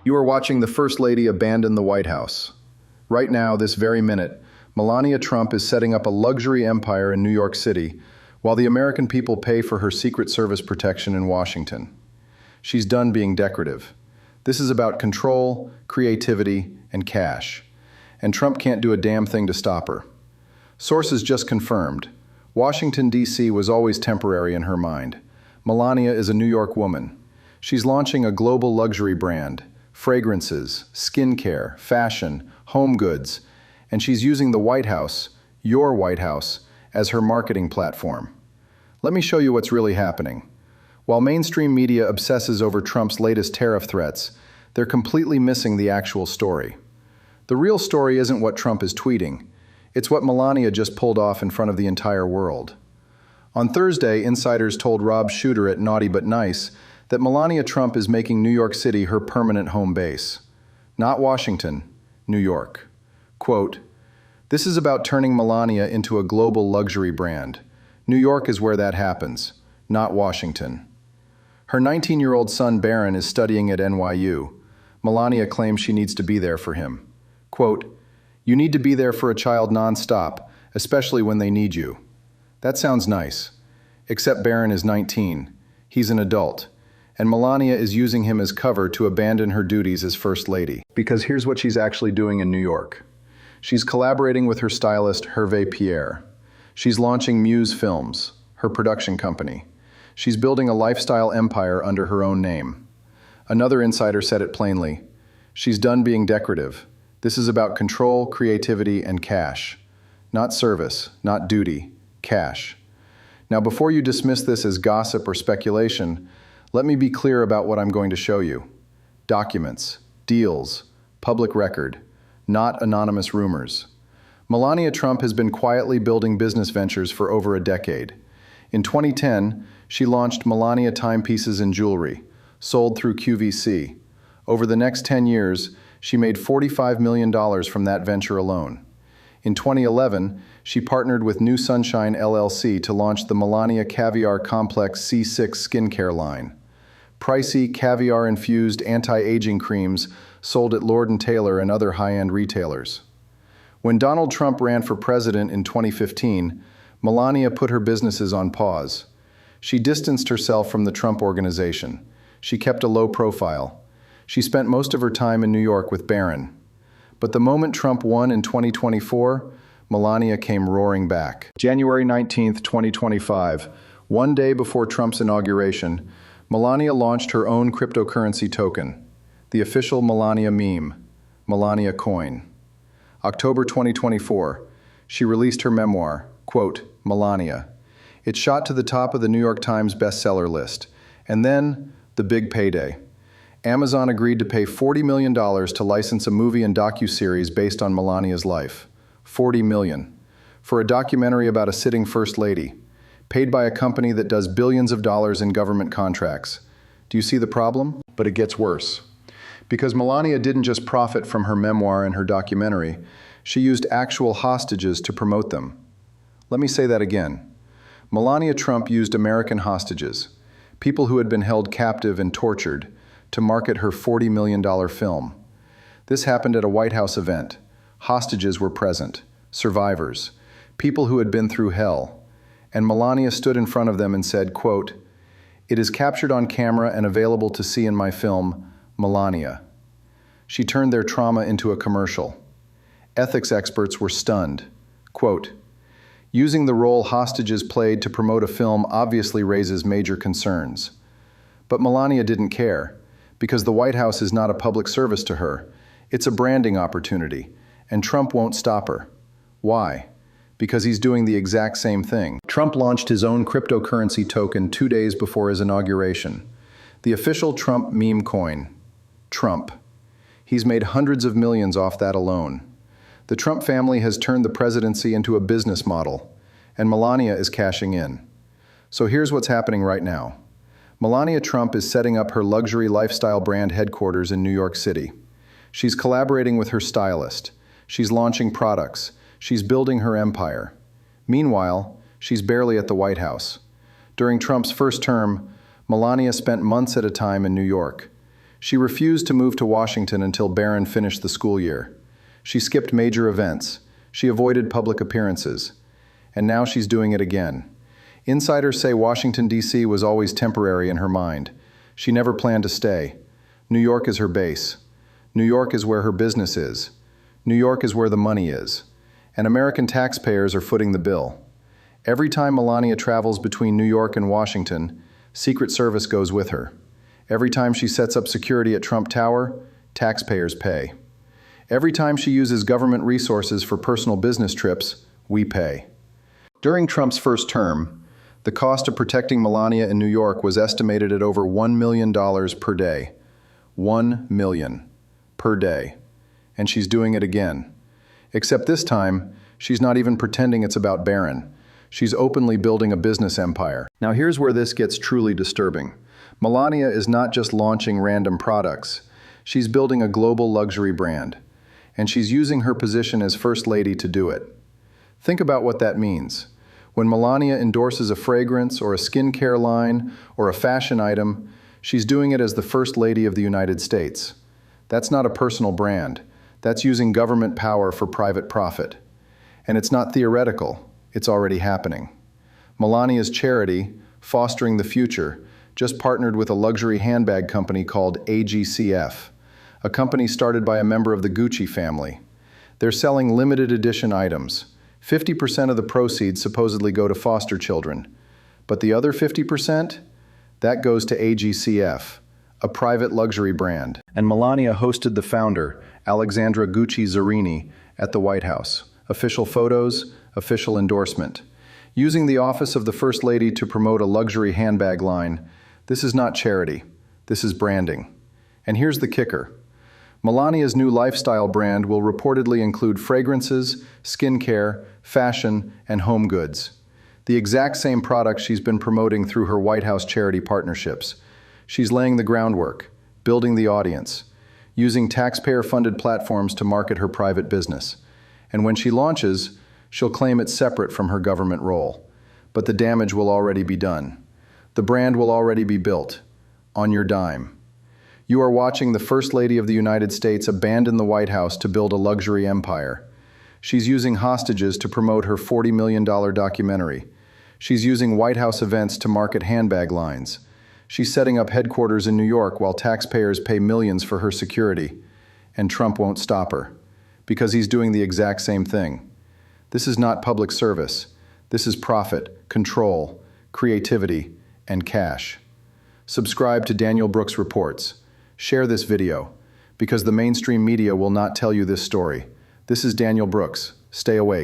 You are watching the First Lady abandon the White House. Right now, this very minute, Melania Trump is setting up a luxury empire in New York City, while the American people pay for her Secret Service protection in Washington. She's done being decorative. This is about control, creativity, and cash. And Trump can't do a damn thing to stop her. Sources just confirmed. Washington, D.C. was always temporary in her mind. Melania is a New York woman. She's launching a global luxury brand, fragrances, skincare, fashion, home goods, and she's using the White House, your White House, as her marketing platform. Let me show you what's really happening. While mainstream media obsesses over Trump's latest tariff threats, they're completely missing the actual story. The real story isn't what Trump is tweeting. It's what Melania just pulled off in front of the entire world. On Thursday, insiders told Rob Shooter at Naughty But Nice that Melania Trump is making New York City her permanent home base. Not Washington, New York. Quote, "This is about turning Melania into a global luxury brand. New York is where that happens, not Washington." Her 19-year-old son Barron is studying at NYU. Melania claims she needs to be there for him. Quote, "You need to be there for a child nonstop, especially when they need you." That sounds nice. Except Barron is 19. He's an adult. And Melania is using him as cover to abandon her duties as First Lady. Because here's what she's actually doing in New York. She's collaborating with her stylist, Hervé Pierre. She's launching Muse Films, her production company. She's building a lifestyle empire under her own name. Another insider said it plainly. She's done being decorative. This is about control, creativity, and cash. Not service, not duty, cash. Now, before you dismiss this as gossip or speculation, let me be clear about what I'm going to show you. Documents, deals, public record, not anonymous rumors. Melania Trump has been quietly building business ventures for over a decade. In 2010, she launched Melania Timepieces and Jewelry, sold through QVC. Over the next 10 years, she made $45 million from that venture alone. In 2011, she partnered with New Sunshine LLC to launch the Melania Caviar Complex C6 skincare line. Pricey, caviar-infused anti-aging creams sold at Lord & Taylor and other high-end retailers. When Donald Trump ran for president in 2015, Melania put her businesses on pause. She distanced herself from the Trump organization. She kept a low profile. She spent most of her time in New York with Barron. But the moment Trump won in 2024, Melania came roaring back. January 19, 2025, one day before Trump's inauguration, Melania launched her own cryptocurrency token, the official Melania meme, Melania Coin. October 2024, she released her memoir, quote, Melania. It shot to the top of the New York Times bestseller list. And then, the big payday. Amazon agreed to pay $40 million to license a movie and docuseries based on Melania's life. $40 million. For a documentary about a sitting First Lady, paid by a company that does billions of dollars in government contracts. Do you see the problem? But it gets worse. Because Melania didn't just profit from her memoir and her documentary, she used actual hostages to promote them. Let me say that again. Melania Trump used American hostages, people who had been held captive and tortured, to market her $40 million film. This happened at a White House event. Hostages were present, survivors, people who had been through hell. And Melania stood in front of them and said, quote, "It is captured on camera and available to see in my film, Melania." She turned their trauma into a commercial. Ethics experts were stunned. Quote, "Using the role hostages played to promote a film obviously raises major concerns." But Melania didn't care, because the White House is not a public service to her. It's a branding opportunity, and Trump won't stop her. Why? Because he's doing the exact same thing. Trump launched his own cryptocurrency token 2 days before his inauguration. The official Trump meme coin, Trump. He's made hundreds of millions off that alone. The Trump family has turned the presidency into a business model, and Melania is cashing in. So here's what's happening right now. Melania Trump is setting up her luxury lifestyle brand headquarters in New York City. She's collaborating with her stylist. She's launching products. She's building her empire. Meanwhile, she's barely at the White House. During Trump's first term, Melania spent months at a time in New York. She refused to move to Washington until Barron finished the school year. She skipped major events. She avoided public appearances. And now she's doing it again. Insiders say Washington, D.C. was always temporary in her mind. She never planned to stay. New York is her base. New York is where her business is. New York is where the money is. And American taxpayers are footing the bill. Every time Melania travels between New York and Washington, Secret Service goes with her. Every time she sets up security at Trump Tower, taxpayers pay. Every time she uses government resources for personal business trips, we pay. During Trump's first term, the cost of protecting Melania in New York was estimated at over $1 million per day. $1 million per day. And she's doing it again. Except this time, she's not even pretending it's about Barron. She's openly building a business empire. Now here's where this gets truly disturbing. Melania is not just launching random products. She's building a global luxury brand. And she's using her position as First Lady to do it. Think about what that means. When Melania endorses a fragrance or a skincare line or a fashion item, she's doing it as the First Lady of the United States. That's not a personal brand. That's using government power for private profit. And it's not theoretical. It's already happening. Melania's charity, Fostering the Future, just partnered with a luxury handbag company called AGCF, a company started by a member of the Gucci family. They're selling limited edition items. 50% of the proceeds supposedly go to foster children. But the other 50%? That goes to AGCF, a private luxury brand. And Melania hosted the founder, Alexandra Gucci Zarini, at the White House. Official photos, official endorsement. Using the office of the First Lady to promote a luxury handbag line, this is not charity. This is branding. And here's the kicker. Melania's new lifestyle brand will reportedly include fragrances, skincare, fashion, and home goods. The exact same products she's been promoting through her White House charity partnerships. She's laying the groundwork, building the audience, using taxpayer-funded platforms to market her private business. And when she launches, she'll claim it's separate from her government role. But the damage will already be done. The brand will already be built, on your dime. You are watching the First Lady of the United States abandon the White House to build a luxury empire. She's using hostages to promote her $40 million documentary. She's using White House events to market handbag lines. She's setting up headquarters in New York while taxpayers pay millions for her security. And Trump won't stop her, because he's doing the exact same thing. This is not public service. This is profit, control, creativity, and cash. Subscribe to Daniel Brooks Reports. Share this video, because the mainstream media will not tell you this story. This is Daniel Brooks. Stay awake.